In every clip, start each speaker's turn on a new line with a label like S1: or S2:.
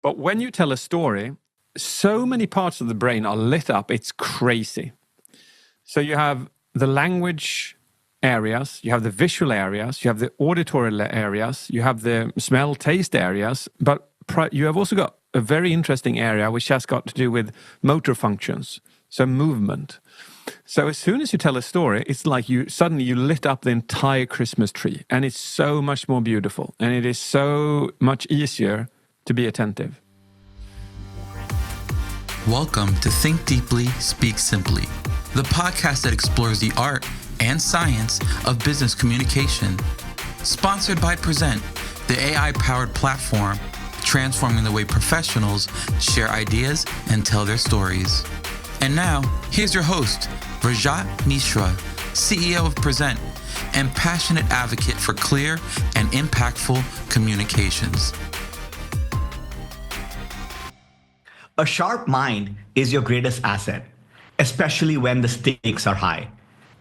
S1: But when you tell a story, so many parts of the brain are lit up, it's crazy. So you have the language areas, you have the visual areas, you have the auditory areas, you have the smell, taste areas, but you have also got a very interesting area which has got to do with motor functions, so movement. So as soon as you tell a story, it's like you suddenly lit up the entire Christmas tree, and it's so much more beautiful, and it is so much easier to be attentive.
S2: Welcome to Think Deeply, Speak Simply, the podcast that explores the art and science of business communication. Sponsored by Prezent, the AI-powered platform transforming the way professionals share ideas and tell their stories. And now, here's your host, Rajat Mishra, CEO of Prezent and passionate advocate for clear and impactful communications.
S3: A sharp mind is your greatest asset, especially when the stakes are high.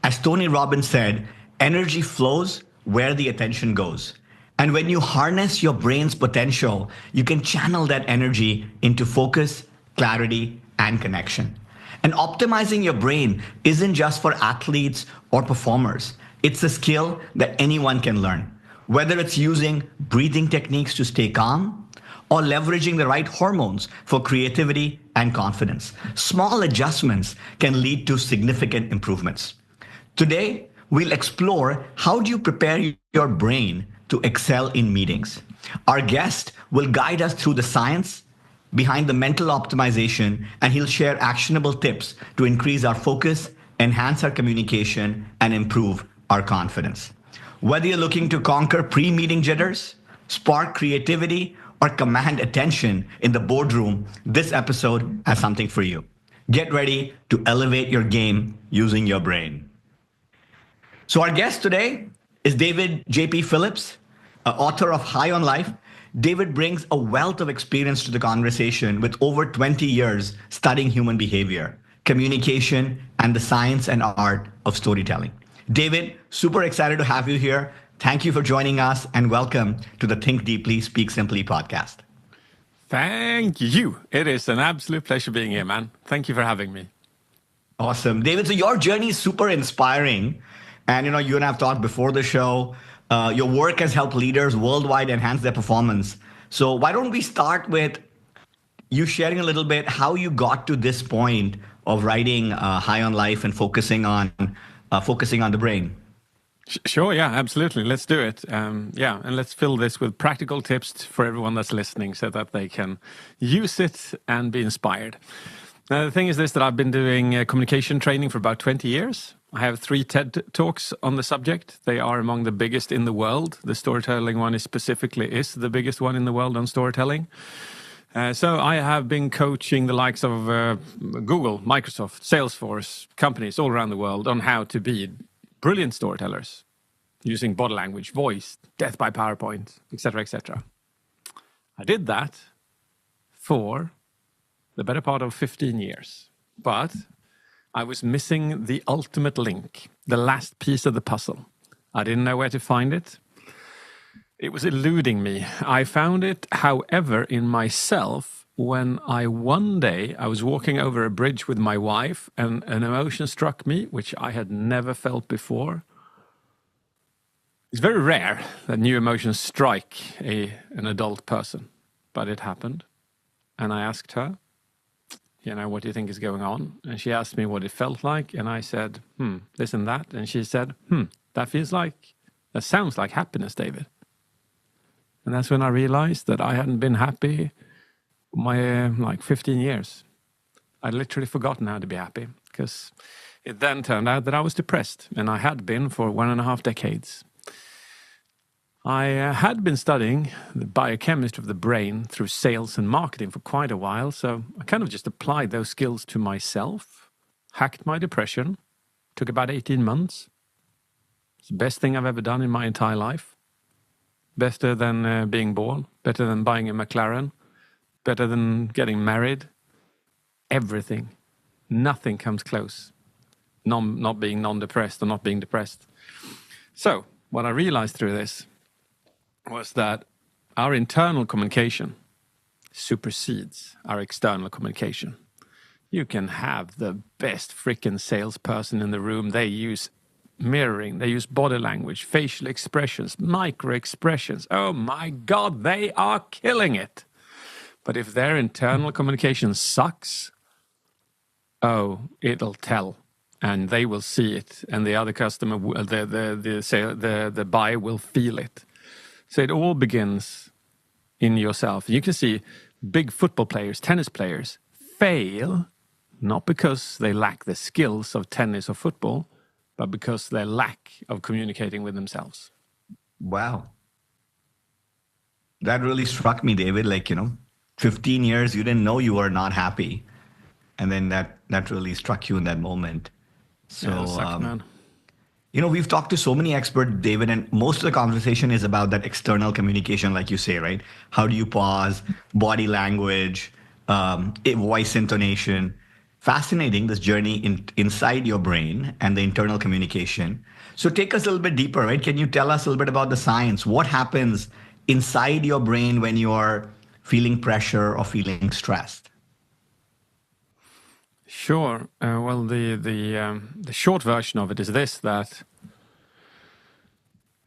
S3: As Tony Robbins said, energy flows where the attention goes. And when you harness your brain's potential, you can channel that energy into focus, clarity, and connection. And optimizing your brain isn't just for athletes or performers. It's a skill that anyone can learn. Whether it's using breathing techniques to stay calm or leveraging the right hormones for creativity and confidence, small adjustments can lead to significant improvements. Today, we'll explore how do you prepare your brain to excel in meetings. Our guest will guide us through the science behind the mental optimization, and he'll share actionable tips to increase our focus, enhance our communication, and improve our confidence. Whether you're looking to conquer pre-meeting jitters, spark creativity, or command attention in the boardroom, this episode has something for you. Get ready to elevate your game using your brain. So our guest today is David JP Phillips, author of High on Life. David brings a wealth of experience to the conversation with over 20 years studying human behavior, communication, and the science and art of storytelling. David, super excited to have you here. Thank you for joining us, and welcome to the Think Deeply, Speak Simply podcast.
S1: Thank you. It is an absolute pleasure being here, man. Thank you for having me.
S3: Awesome. David, so your journey is super inspiring. And you and I have talked before the show. Your work has helped leaders worldwide enhance their performance. So why don't we start with you sharing a little bit how you got to this point of writing High on Life and focusing on the brain?
S1: Sure, yeah, absolutely. Let's do it. And let's fill this with practical tips for everyone that's listening so that they can use it and be inspired. Now, the thing is this, that I've been doing communication training for about 20 years. I have 3 TED Talks on the subject. They are among the biggest in the world. The storytelling one is the biggest one in the world on storytelling. So I have been coaching the likes of Google, Microsoft, Salesforce, companies all around the world on how to be brilliant storytellers using body language, voice, death by PowerPoint, etc., etc. I did that for the better part of 15 years, but I was missing the ultimate link, the last piece of the puzzle. I didn't know where to find it. It was eluding me. I found it, however, in myself when one day I was walking over a bridge with my wife and an emotion struck me, which I had never felt before. It's very rare that new emotions strike an adult person, but it happened. And I asked her, what do you think is going on? And she asked me what it felt like. And I said, this and that. And she said, that sounds like happiness, David. And that's when I realized that I hadn't been happy my 15 years. I'd literally forgotten how to be happy, because it then turned out that I was depressed, and I had been for 1.5 decades. I had been studying the biochemistry of the brain through sales and marketing for quite a while, so I kind of just applied those skills to myself, hacked my depression, took about 18 months. It's the best thing I've ever done in my entire life. Better than being born, better than buying a McLaren, better than getting married. Everything. Nothing comes close. Not being non-depressed or not being depressed. So, what I realized through this was that our internal communication supersedes our external communication. You can have the best freaking salesperson in the room. They use mirroring, they use body language, facial expressions, micro expressions. Oh my God, they are killing it. But if their internal communication sucks, it'll tell, and they will see it, and the other customer, the buyer will feel it. So it all begins in yourself. You can see big football players, tennis players fail, not because they lack the skills of tennis or football, but because they lack of communicating with themselves.
S3: Wow. That really struck me, David. 15 years, you didn't know you were not happy. And then that really struck you in that moment. So,
S1: yeah, sucks, man.
S3: We've talked to so many experts, David, and most of the conversation is about that external communication, like you say, right? How do you pause, body language, voice intonation? Fascinating, this journey inside your brain and the internal communication. So take us a little bit deeper, right? Can you tell us a little bit about the science? What happens inside your brain when you're feeling pressure or feeling stressed?
S1: Sure. Well, the short version of it is this: that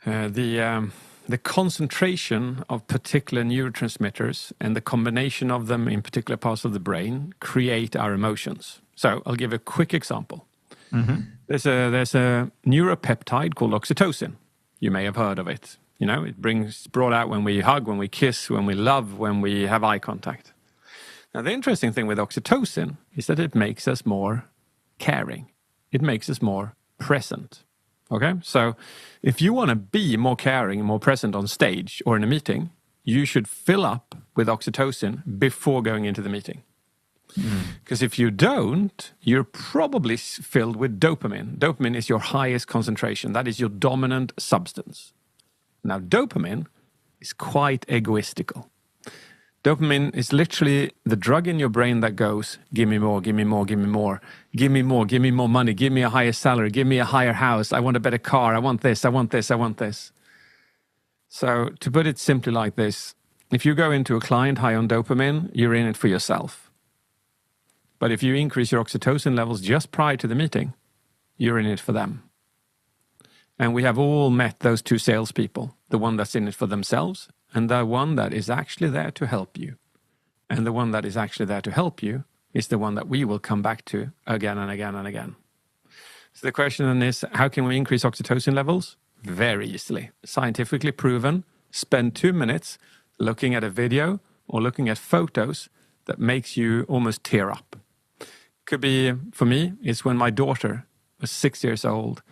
S1: the concentration of particular neurotransmitters and the combination of them in particular parts of the brain create our emotions. So I'll give a quick example. Mm-hmm. There's a neuropeptide called oxytocin. You may have heard of it. It's brought out when we hug, when we kiss, when we love, when we have eye contact. Now, the interesting thing with oxytocin is that it makes us more caring. It makes us more present. Okay? So if you want to be more caring and more present on stage or in a meeting, you should fill up with oxytocin before going into the meeting. Because if you don't, you're probably filled with dopamine. Dopamine is your highest concentration. That is your dominant substance. Now, dopamine is quite egoistical. Dopamine is literally the drug in your brain that goes, give me more, give me more, give me more, give me more, give me more money, give me a higher salary, give me a higher house, I want a better car, I want this, I want this, I want this. So to put it simply like this, if you go into a client high on dopamine, you're in it for yourself. But if you increase your oxytocin levels just prior to the meeting, you're in it for them. And we have all met those two salespeople, the one that's in it for themselves and the one that is actually there to help you. And the one that is actually there to help you is the one that we will come back to again and again and again. So the question then is, how can we increase oxytocin levels? Very easily. Scientifically proven. Spend 2 minutes looking at a video or looking at photos that makes you almost tear up. Could be, for me, it's when my daughter was 6 years old.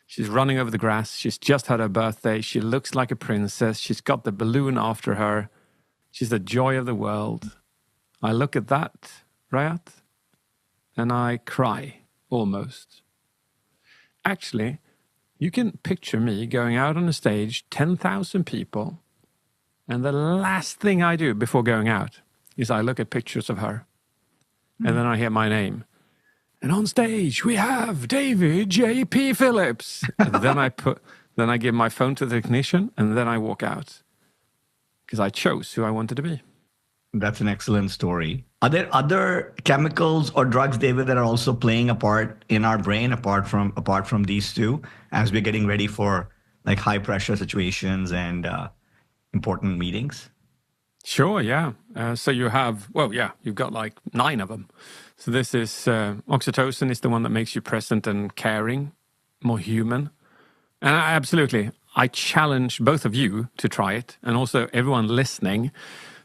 S1: She's running over the grass. She's just had her birthday. She looks like a princess. She's got the balloon after her. She's the joy of the world. I look at that, Rayat, and I cry, almost. Actually, you can picture me going out on a stage, 10,000 people, and the last thing I do before going out is I look at pictures of her. And then I hear my name. And on stage, we have David JP Phillips. And then I give my phone to the technician, and then I walk out. Because I chose who I wanted to be.
S3: That's an excellent story. Are there other chemicals or drugs, David, that are also playing a part in our brain, apart from these two, as we're getting ready for high pressure situations and important meetings?
S1: Sure, yeah. So you have, you've got 9 of them. So this is, oxytocin is the one that makes you present and caring, more human. And absolutely, I challenge both of you to try it, and also everyone listening,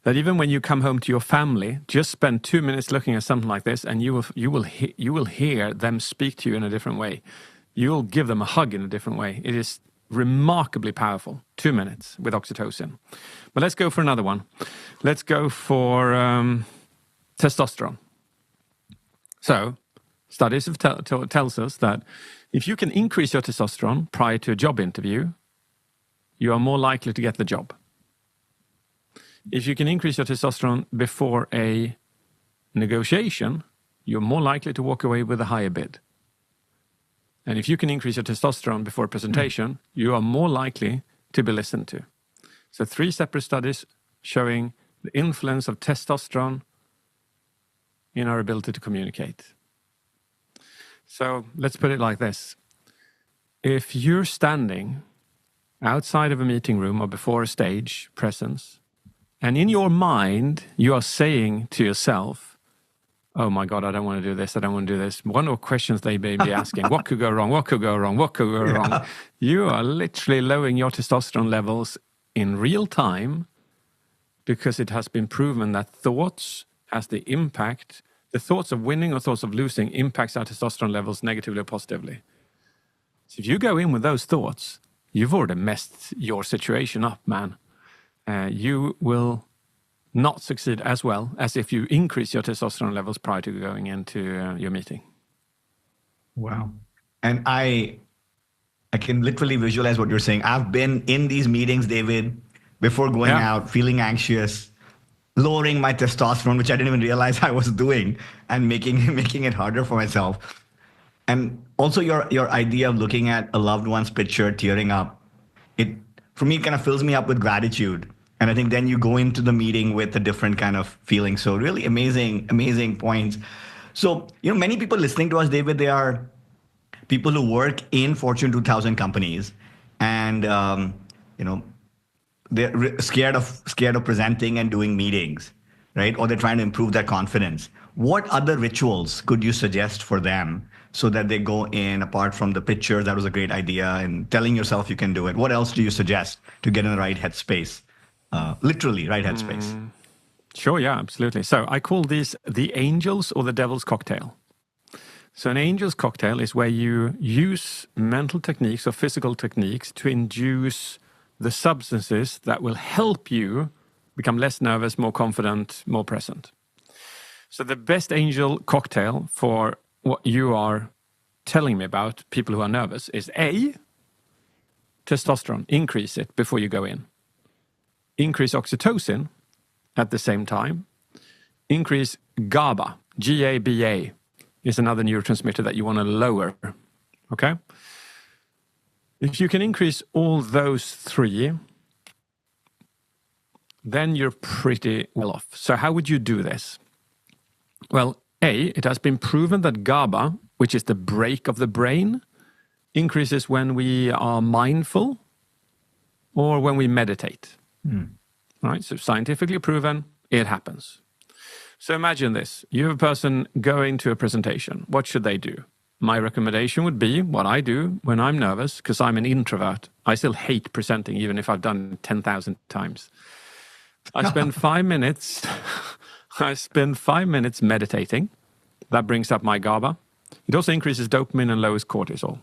S1: that even when you come home to your family, just spend 2 minutes looking at something like this, and you will hear them speak to you in a different way. You will give them a hug in a different way. It is remarkably powerful. 2 minutes with oxytocin. But let's go for another one. Let's go for testosterone. So, studies have tells us that if you can increase your testosterone prior to a job interview, you are more likely to get the job. If you can increase your testosterone before a negotiation, you're more likely to walk away with a higher bid. And if you can increase your testosterone before a presentation, you are more likely to be listened to. So 3 separate studies showing the influence of testosterone in our ability to communicate. So let's put it like this. If you're standing outside of a meeting room or before a stage presence, and in your mind, you are saying to yourself, oh my God, I don't want to do this. I don't want to do this. One of the questions they may be asking, what could go wrong? What could go wrong? What could go wrong? You are literally lowering your testosterone levels in real time, because it has been proven that thoughts has the impact. The thoughts of winning or thoughts of losing impacts our testosterone levels negatively or positively. So if you go in with those thoughts, you've already messed your situation up, man. You will not succeed as well as if you increase your testosterone levels prior to going into your meeting.
S3: Wow. And I can literally visualize what you're saying. I've been in these meetings, David, before going out, feeling anxious, lowering my testosterone, which I didn't even realize I was doing, and making it harder for myself. And also your idea of looking at a loved one's picture, tearing up, for me, it kind of fills me up with gratitude. And I think then you go into the meeting with a different kind of feeling. So really amazing points. So, many people listening to us, David, they are people who work in Fortune 2000 companies, and, they're scared of presenting and doing meetings, right? Or they're trying to improve their confidence. What other rituals could you suggest for them so that they go in, apart from the picture, that was a great idea, and telling yourself you can do it? What else do you suggest to get in the right headspace? Literally, right headspace.
S1: Sure, yeah, absolutely. So I call these the angel's or the devil's cocktail. So an angel's cocktail is where you use mental techniques or physical techniques to induce the substances that will help you become less nervous, more confident, more present. So the best angel cocktail for what you are telling me about people who are nervous is A, testosterone, increase it before you go in. Increase oxytocin at the same time. Increase GABA, GABA is another neurotransmitter that you want to lower, okay? If you can increase all those three, then you're pretty well off. So how would you do this? Well, A, it has been proven that GABA, which is the brake of the brain, increases when we are mindful or when we meditate. All right, so scientifically proven, it happens. So imagine this. You have a person going to a presentation. What should they do? My recommendation would be what I do when I'm nervous, because I'm an introvert. I still hate presenting, even if I've done it 10,000 times. I spend 5 minutes. I spend 5 minutes meditating. That brings up my GABA. It also increases dopamine and lowers cortisol.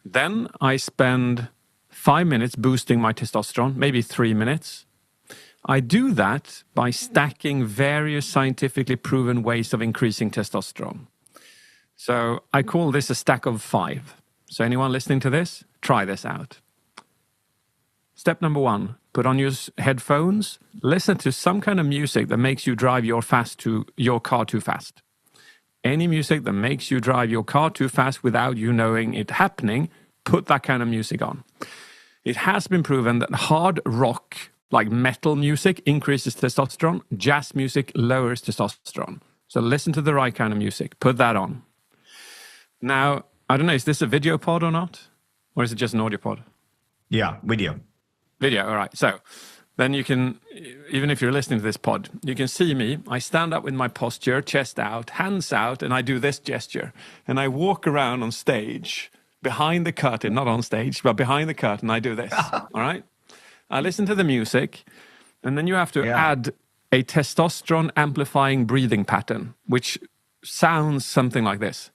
S1: Then I spend 5 minutes boosting my testosterone, maybe 3 minutes. I do that by stacking various scientifically proven ways of increasing testosterone. So I call this a stack of 5. So anyone listening to this, try this out. Step number 1, put on your headphones, listen to some kind of music that makes you drive your car too fast. Any music that makes you drive your car too fast without you knowing it happening, put that kind of music on. It has been proven that hard rock, like metal music, increases testosterone. Jazz music lowers testosterone. So listen to the right kind of music. Put that on. Now, I don't know, is this a video pod or not? Or is it just an audio pod?
S3: Yeah, video.
S1: Video, all right. So then you can, even if you're listening to this pod, you can see me. I stand up with my posture, chest out, hands out, and I do this gesture. And I walk around on stage, behind the curtain, not on stage, but behind the curtain, I do this, all right? I listen to the music, and then you have to add a testosterone amplifying breathing pattern, which sounds something like this.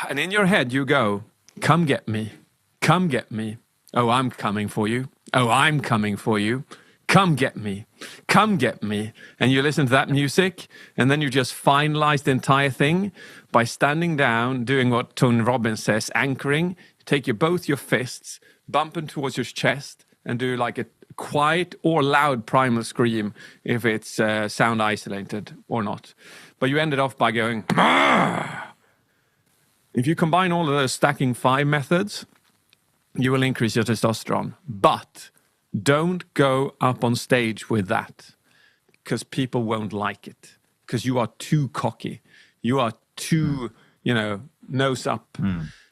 S1: And in your head you go, come get me, come get me. Oh, I'm coming for you. Oh, I'm coming for you. Come get me, come get me. And you listen to that music, and then you just finalize the entire thing by standing down, doing what Tony Robbins says, anchoring. Take both your fists, bump them towards your chest, and do like a quiet or loud primal scream if it's sound isolated or not. But you ended off by going, "Argh!" If you combine all of those stacking 5 methods, you will increase your testosterone. But don't go up on stage with that, because people won't like it, because you are too cocky. You are too, nose up.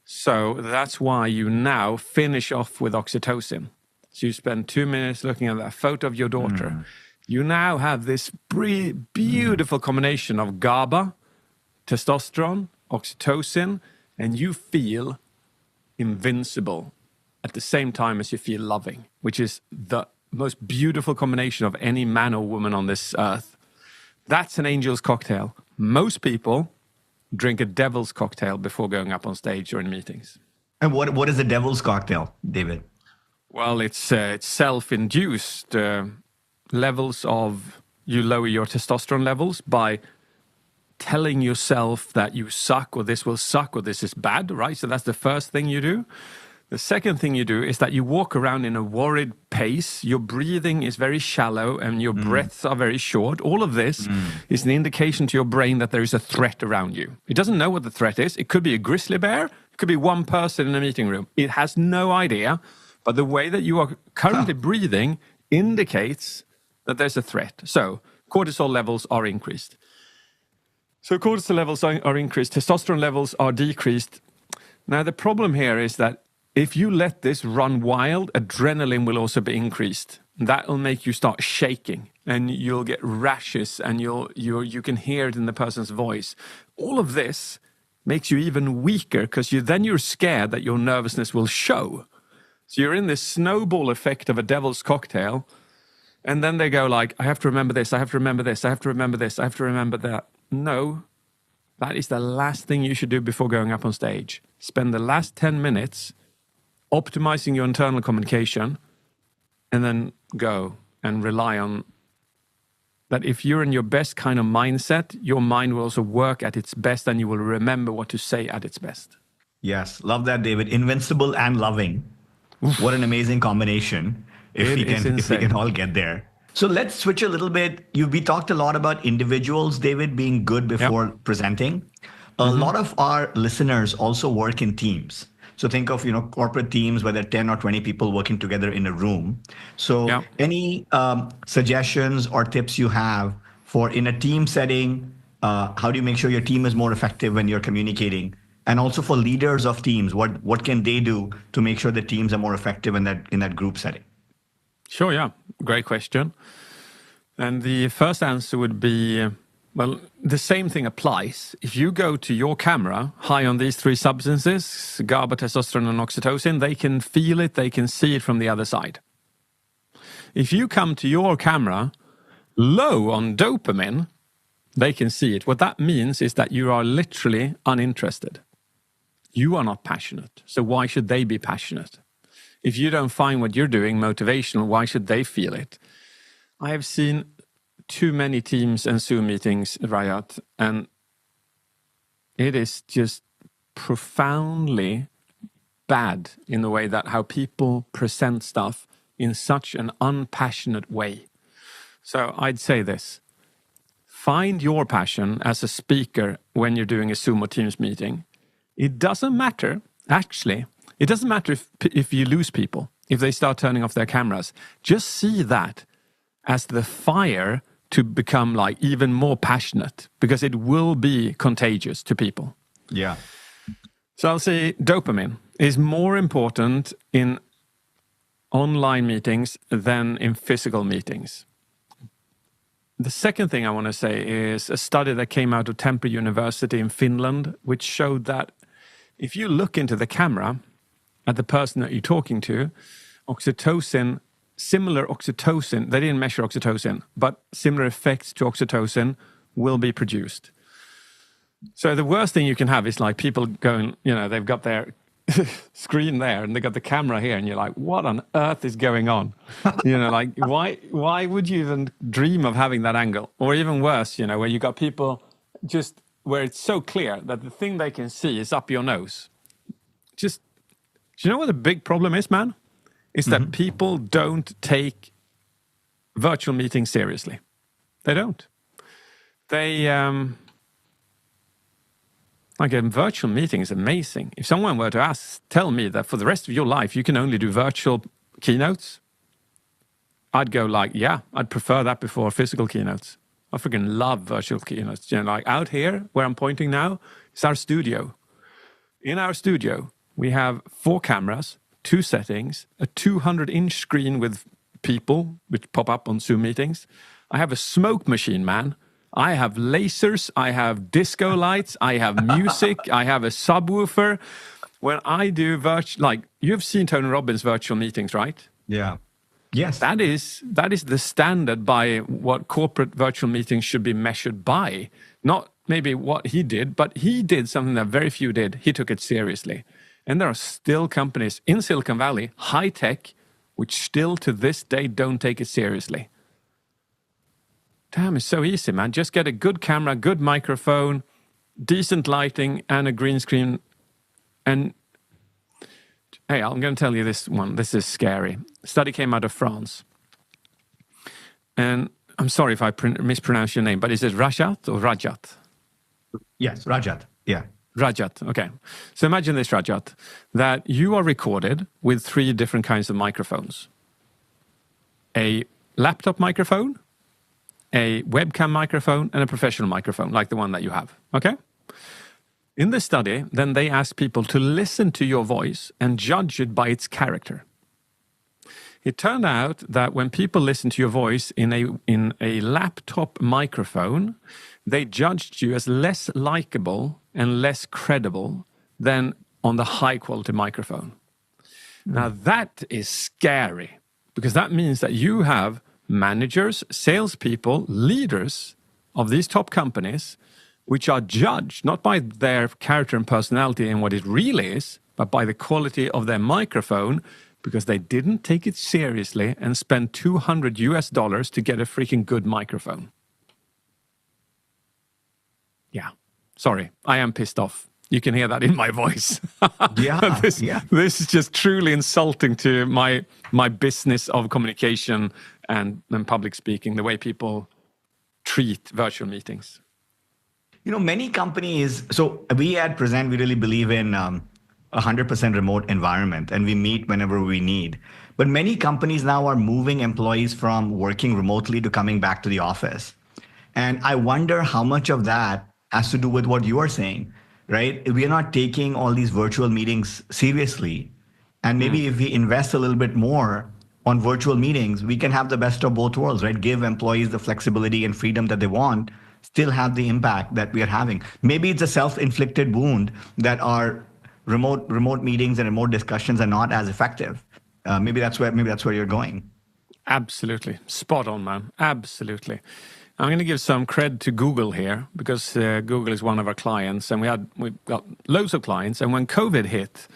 S1: So that's why you now finish off with oxytocin. So you spend 2 minutes looking at that photo of your daughter. You now have this beautiful combination of GABA, testosterone, oxytocin, and you feel invincible at the same time as you feel loving, which is the most beautiful combination of any man or woman on this earth. That's an angel's cocktail. Most people drink a devil's cocktail before going up on stage or in meetings.
S3: And what is the devil's cocktail, David?
S1: Well, it's self-induced levels of, you lower your testosterone levels by telling yourself that you suck, or this will suck, or this is bad, right? So that's the first thing you do. The second thing you do is that you walk around in a worried pace. Your breathing is very shallow and your breaths are very short. All of this is an indication to your brain that there is a threat around you. It doesn't know what the threat is. It could be a grizzly bear. It could be one person in a meeting room. It has no idea. But the way that you are currently breathing indicates that there's a threat. So cortisol levels are increased. So cortisol levels are increased. Testosterone levels are decreased. Now, the problem here is that if you let this run wild, adrenaline will also be increased. That will make you start shaking, and you'll get rashes, and you can hear it in the person's voice. All of this makes you even weaker, because you're scared that your nervousness will show. So you're in this snowball effect of a devil's cocktail, and then they go like, I have to remember this, I have to remember this, I have to remember this, I have to remember that. No, that is the last thing you should do before going up on stage. Spend the last 10 minutes optimizing your internal communication, and then go and rely on that. If you're in your best kind of mindset, your mind will also work at its best, and you will remember what to say at its best.
S3: Yes, love that, David. Invincible and loving. What an amazing combination if we can all get there. So let's switch a little bit. We talked a lot about individuals, David, being good before presenting. A lot of our listeners also work in teams. So think of, corporate teams where there are 10 or 20 people working together in a room. So any suggestions or tips you have for in a team setting, how do you make sure your team is more effective when you're communicating? And also for leaders of teams, what can they do to make sure the teams are more effective in that group setting?
S1: Sure, yeah. Great question. And the first answer would be, well, the same thing applies. If you go to your camera high on these 3 substances, GABA, testosterone, and oxytocin, they can feel it, they can see it from the other side. If you come to your camera low on dopamine, they can see it. What that means is that you are literally uninterested. You are not passionate. So why should they be passionate? If you don't find what you're doing motivational, why should they feel it? I have seen too many Teams and Zoom meetings, Rayat, and it is just profoundly bad in the way that how people present stuff in such an unpassionate way. So I'd say this. Find your passion as a speaker when you're doing a Zoom or Teams meeting. It doesn't matter, actually. It doesn't matter if you lose people, if they start turning off their cameras. Just see that as the fire to become like even more passionate, because it will be contagious to people.
S3: Yeah.
S1: So I'll say dopamine is more important in online meetings than in physical meetings. The second thing I want to say is a study that came out of Temple University in Finland, which showed that if you look into the camera at the person that you're talking to, similar oxytocin, they didn't measure oxytocin, but similar effects to oxytocin will be produced. So the worst thing you can have is like people going, they've got their screen there and they got the camera here, and you're like, what on earth is going on? Like why would you even dream of having that angle? Or even worse, where you got people just where it's so clear that the thing they can see is up your nose. Do you know what the big problem is, man? Is that people don't take virtual meetings seriously. They don't. They Like a virtual meeting is amazing. If someone were to tell me that for the rest of your life, you can only do virtual keynotes, I'd go like, yeah, I'd prefer that before physical keynotes. I freaking love virtual keynotes. You know, like out here where I'm pointing now, it's our studio. In our studio, we have 4 cameras, 2 settings, a 200-inch screen with people which pop up on Zoom meetings. I have a smoke machine, man. I have lasers, I have disco lights, I have music, I have a subwoofer. When I do like you've seen Tony Robbins' virtual meetings, right?
S3: Yeah. Yes.
S1: That is the standard by what corporate virtual meetings should be measured by. Not maybe what he did, but he did something that very few did. He took it seriously. And there are still companies in Silicon Valley, high tech, which still to this day don't take it seriously. Damn, it's so easy, man. Just get a good camera, good microphone, decent lighting, and a green screen. And hey, I'm going to tell you this one. This is scary. A study came out of France. And I'm sorry if I mispronounce your name, but is it Rajat or Rajat?
S3: Yes, Rajat. Yeah.
S1: Rajat, okay. So imagine this, Rajat, that you are recorded with 3 different kinds of microphones. A laptop microphone, a webcam microphone, and a professional microphone, like the one that you have, okay? In the study, then they asked people to listen to your voice and judge it by its character. It turned out that when people listened to your voice in a laptop microphone, they judged you as less likable and less credible than on the high-quality microphone. Now, that is scary, because that means that you have managers, salespeople, leaders of these top companies, which are judged not by their character and personality and what it really is, but by the quality of their microphone, because they didn't take it seriously and spend $200 to get a freaking good microphone. Yeah. Sorry, I am pissed off. You can hear that in my voice.
S3: Yeah,
S1: this is just truly insulting to my business of communication and public speaking, the way people treat virtual meetings.
S3: You know, many companies, so we at Prezent, we really believe in 100% remote environment, and we meet whenever we need. But many companies now are moving employees from working remotely to coming back to the office. And I wonder how much of that has to do with what you are saying, right? We are not taking all these virtual meetings seriously. And maybe if we invest a little bit more on virtual meetings, we can have the best of both worlds, right? Give employees the flexibility and freedom that they want, still have the impact that we are having. Maybe it's a self-inflicted wound that our remote meetings and remote discussions are not as effective. Maybe that's where you're going.
S1: Absolutely. Spot on, man. Absolutely. I'm going to give some cred to Google here, because Google is one of our clients, and we've got loads of clients. And when COVID hit,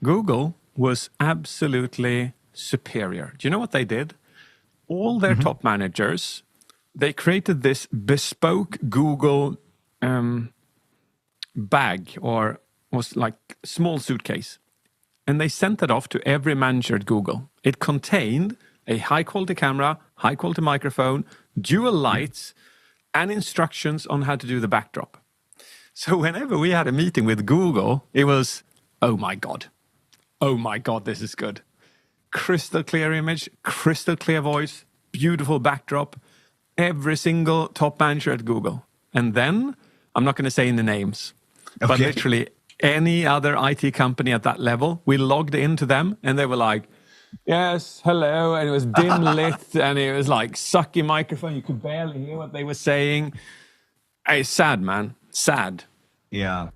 S1: Google was absolutely superior. Do you know what they did? All their top managers, they created this bespoke Google bag, or was like small suitcase. And they sent it off to every manager at Google. It contained a high-quality camera, high-quality microphone, dual lights, and instructions on how to do the backdrop. So whenever we had a meeting with Google, it was, oh my God, this is good. Crystal clear image, crystal clear voice, beautiful backdrop, every single top manager at Google. And then, I'm not going to say the names, but literally any other IT company at that level, we logged into them and they were like, yes, hello, and it was dim lit, and it was like sucky microphone. You could barely hear what they were saying. It's sad, man. Sad.
S3: Yeah.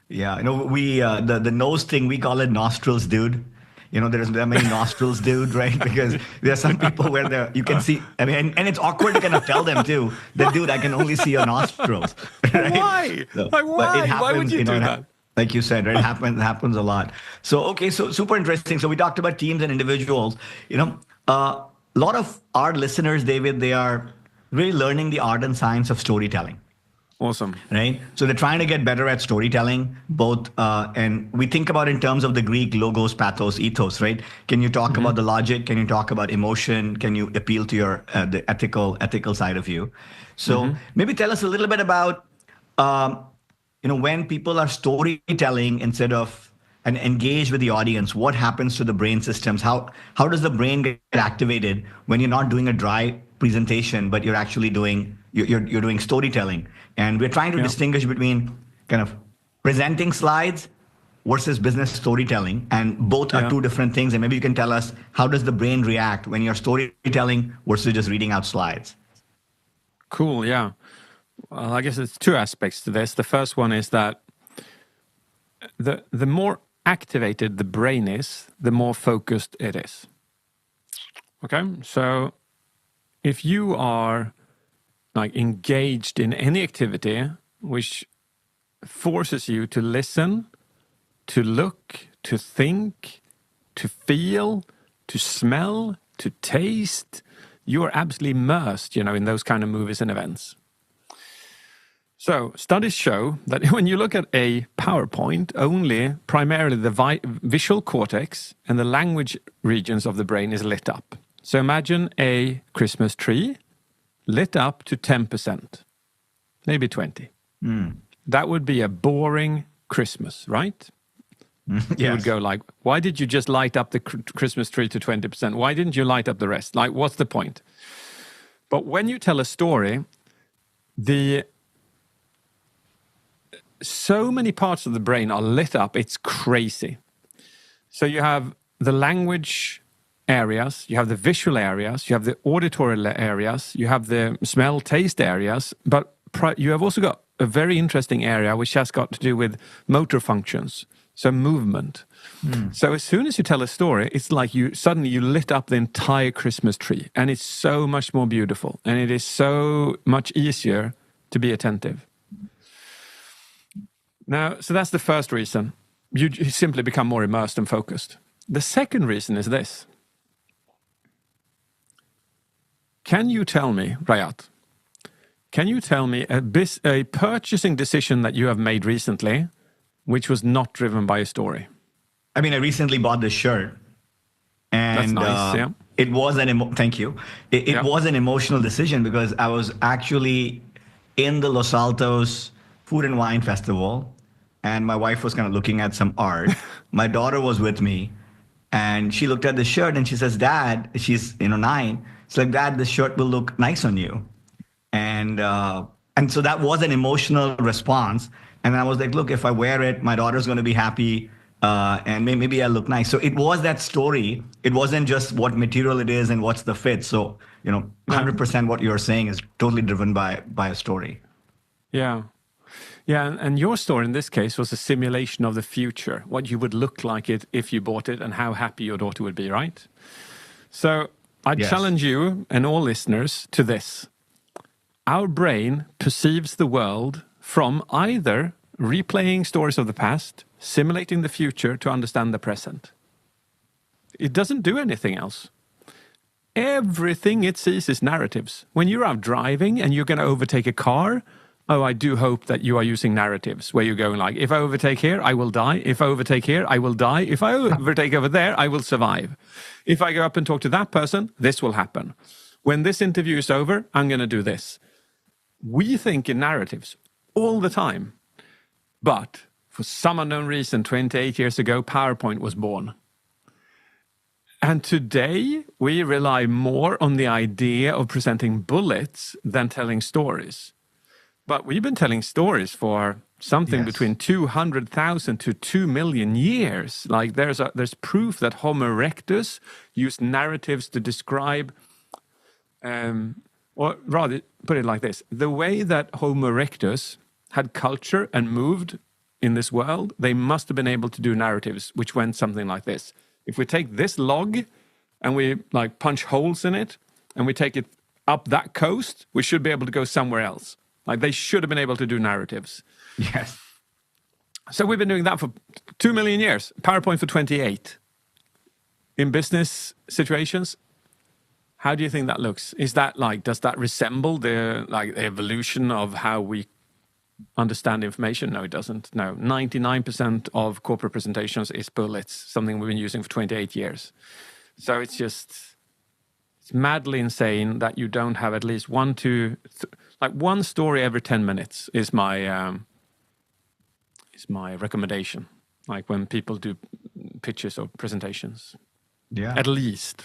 S3: You know, we the nose thing, we call it nostrils, dude. You know, there are many nostrils, dude, right? Because there are some people where you can see, I mean, and it's awkward to kind of tell them too, that, dude, I can only see your nostrils. Right?
S1: Why?
S3: So,
S1: like, why? Why would you do that?
S3: Like you said, right? It happens a lot. So, okay, so super interesting. So we talked about teams and individuals. You know, a lot of our listeners, David, they are really learning the art and science of storytelling.
S1: Awesome.
S3: Right? So they're trying to get better at storytelling, both, and we think about in terms of the Greek logos, pathos, ethos, right? Can you talk about the logic? Can you talk about emotion? Can you appeal to your the ethical side of you? So maybe tell us a little bit about when people are storytelling instead of and engage with the audience, what happens to the brain systems? How does the brain get activated when you're not doing a dry presentation, but you're actually you're doing storytelling? And we're trying to distinguish between kind of presenting slides versus business storytelling, and both are two different things. And maybe you can tell us, how does the brain react when you're storytelling versus just reading out slides?
S1: Cool. Yeah. Well, I guess there's two aspects to this. The first one is that the more activated the brain is, the more focused it is. Okay? So if you are like engaged in any activity which forces you to listen, to look, to think, to feel, to smell, to taste, you are absolutely immersed, in those kind of movies and events. So studies show that when you look at a PowerPoint, only primarily the visual cortex and the language regions of the brain is lit up. So imagine a Christmas tree lit up to 10%, maybe 20. That would be a boring Christmas, right?
S3: Yes.
S1: You would go like, why did you just light up the Christmas tree to 20%? Why didn't you light up the rest? Like, what's the point? But when you tell a story, so many parts of the brain are lit up, it's crazy. So you have the language areas, you have the visual areas, you have the auditory areas, you have the smell, taste areas, but you have also got a very interesting area which has got to do with motor functions, so movement. So as soon as you tell a story, it's like you lit up the entire Christmas tree, and it's so much more beautiful, and it is so much easier to be attentive. Now, so that's the first reason. You simply become more immersed and focused. The second reason is this. Can you tell me, Rayat, a purchasing decision that you have made recently which was not driven by a story?
S3: I mean, I recently bought this shirt, and
S1: that's nice,
S3: it was thank you. It was an emotional decision because I was actually in the Los Altos Food and Wine Festival, and my wife was kind of looking at some art. My daughter was with me, and she looked at the shirt and she says, "Dad," she's 9. It's like, "Dad, this shirt will look nice on you." And so that was an emotional response. And I was like, "Look, if I wear it, my daughter's going to be happy, and maybe I look nice." So it was that story. It wasn't just what material it is and what's the fit. So 100% what you're saying is totally driven by a story.
S1: Yeah. Yeah, and your story in this case was a simulation of the future, what you would look like it if you bought it and how happy your daughter would be, right? So I challenge you and all listeners to this. Our brain perceives the world from either replaying stories of the past, simulating the future to understand the present. It doesn't do anything else. Everything it sees is narratives. When you're out driving and you're going to overtake a car, I do hope that you are using narratives where you're going like, if I overtake here, I will die. If I overtake here, I will die. If I overtake over there, I will survive. If I go up and talk to that person, this will happen. When this interview is over, I'm going to do this. We think in narratives all the time. But for some unknown reason, 28 years ago, PowerPoint was born. And today, we rely more on the idea of presenting bullets than telling stories. But we've been telling stories for something between 200,000 to 2 million years. Like there's proof that Homo erectus used narratives to describe, or rather, put it like this. The way that Homo erectus had culture and moved in this world, they must have been able to do narratives, which went something like this. If we take this log and we like punch holes in it and we take it up that coast, we should be able to go somewhere else. Like they should have been able to do narratives.
S3: Yes.
S1: So we've been doing that for 2 million years. PowerPoint for 28. In business situations, how do you think that looks? Is that like, does that resemble the evolution of how we understand information? No, it doesn't. No, 99% of corporate presentations is bullets, something we've been using for 28 years. So it's madly insane that you don't have at least one story every 10 minutes is my is my recommendation. Like when people do pitches or presentations.
S3: Yeah.
S1: At least,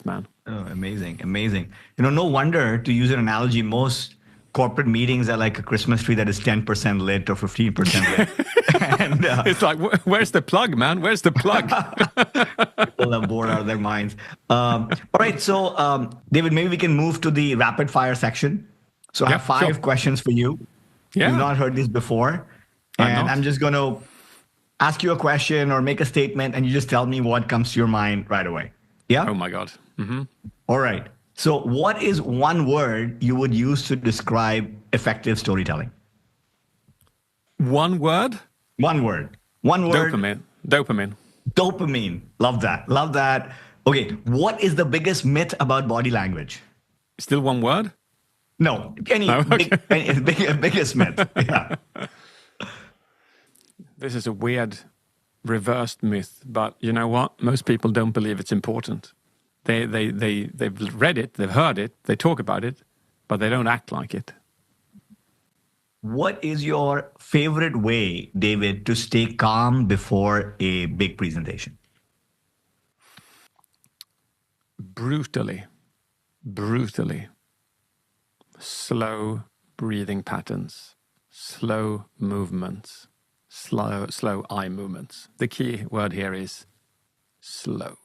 S1: man.
S3: Oh, amazing. No wonder, to use an analogy, most corporate meetings are like a Christmas tree that is 10% lit or 15% lit. And
S1: it's like, where's the plug, man? Where's the plug?
S3: people are bored out of their minds. All right. So, David, maybe we can move to the rapid fire section. So I have 5 questions for you.
S1: Yeah.
S3: You've not heard this before. And I'm just going to ask you a question or make a statement, and you just tell me what comes to your mind right away. Yeah?
S1: Oh, my God. Mm-hmm.
S3: All right. So what is one word you would use to describe effective storytelling?
S1: One word?
S3: One word.
S1: Dopamine.
S3: Dopamine. Love that. Okay. What is the biggest myth about body language?
S1: Still one word?
S3: No. Biggest myth. Yeah.
S1: This is a weird reversed myth, but you know what? Most people don't believe it's important. They've read it, they've heard it, they talk about it, but they don't act like it.
S3: What is your favorite way, David, to stay calm before a big presentation?
S1: Brutally. Slow breathing patterns, slow movements. Slow eye movements. The key word here is slow.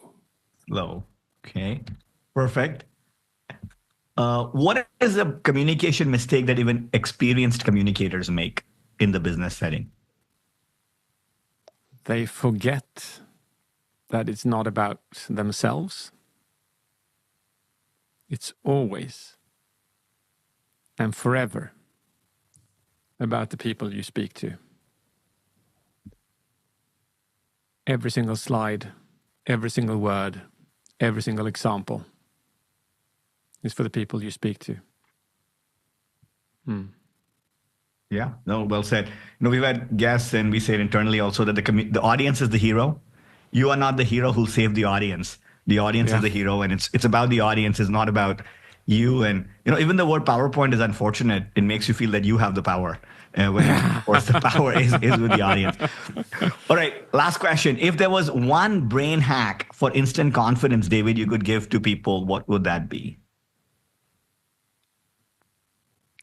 S3: Slow. Okay. Perfect. What is a communication mistake that even experienced communicators make in the business setting?
S1: They forget that it's not about themselves. It's always and forever about the people you speak to. Every single slide, every single word, every single example is for the people you speak to.
S3: Yeah, no, well said. We've had guests and we say it internally also that the audience is the hero. You are not the hero who'll save the audience. The audience is the hero, and it's about the audience. It's not about you. And even the word PowerPoint is unfortunate. It makes you feel that you have the power. When of course the power is with the audience. All right, last question. If there was one brain hack for instant confidence, David, you could give to people, what would that be?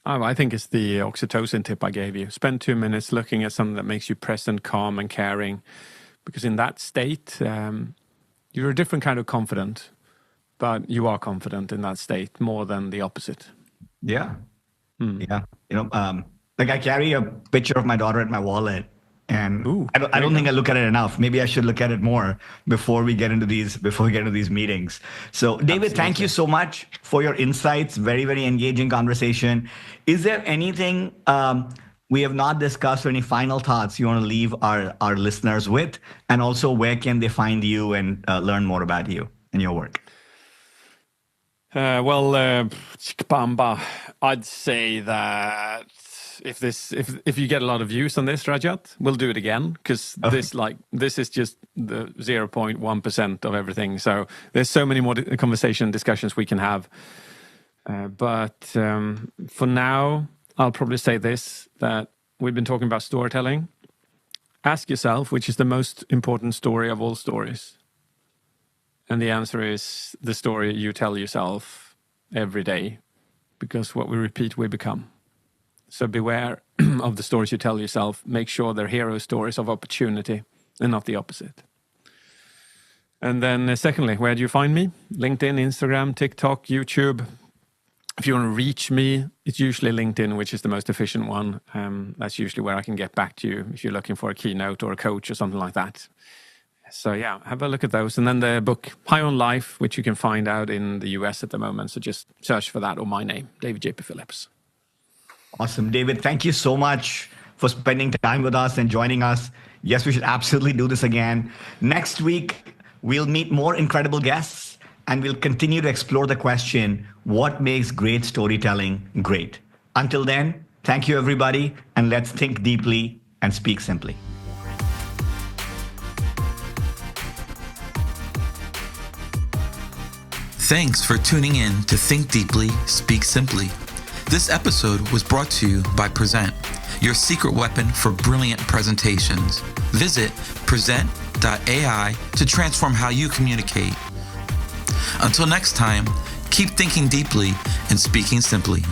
S1: Oh, I think it's the Oxytocin tip I gave you. Spend 2 minutes looking at something that makes you present, calm, and caring. Because in that state, you're a different kind of confident, but you are confident in that state more than the opposite.
S3: Yeah. Yeah. Like I carry a picture of my daughter in my wallet, and I don't think I look at it enough. Maybe I should look at it more before we get into these meetings. So, David, thank you so much for your insights. Very, very engaging conversation. Is there anything we have not discussed, or any final thoughts you want to leave our listeners with? And also, where can they find you and learn more about you and your work?
S1: I'd say that if you get a lot of views on this, Rajat, we'll do it again, because this is just the 0.1% of everything. So there's so many more discussions we can have. But for now, I'll probably say this, that we've been talking about storytelling. Ask yourself, which is the most important story of all stories? And the answer is the story you tell yourself every day, because what we repeat, we become. So beware of the stories you tell yourself. Make sure they're hero stories of opportunity and not the opposite. And then secondly, where do you find me? LinkedIn, Instagram, TikTok, YouTube. If you want to reach me, it's usually LinkedIn, which is the most efficient one. That's usually where I can get back to you if you're looking for a keynote or a coach or something like that. So yeah, have a look at those. And then the book, High on Life, which you can find out in the US at the moment. So just search for that, or my name, David JP Phillips.
S3: Awesome. David, thank you so much for spending time with us and joining us. Yes, we should absolutely do this again. Next week, we'll meet more incredible guests, and we'll continue to explore the question, what makes great storytelling great? Until then, thank you, everybody, and let's think deeply and speak simply.
S2: Thanks for tuning in to Think Deeply, Speak Simply. This episode was brought to you by Prezent, your secret weapon for brilliant presentations. Visit Prezent.ai to transform how you communicate. Until next time, keep thinking deeply and speaking simply.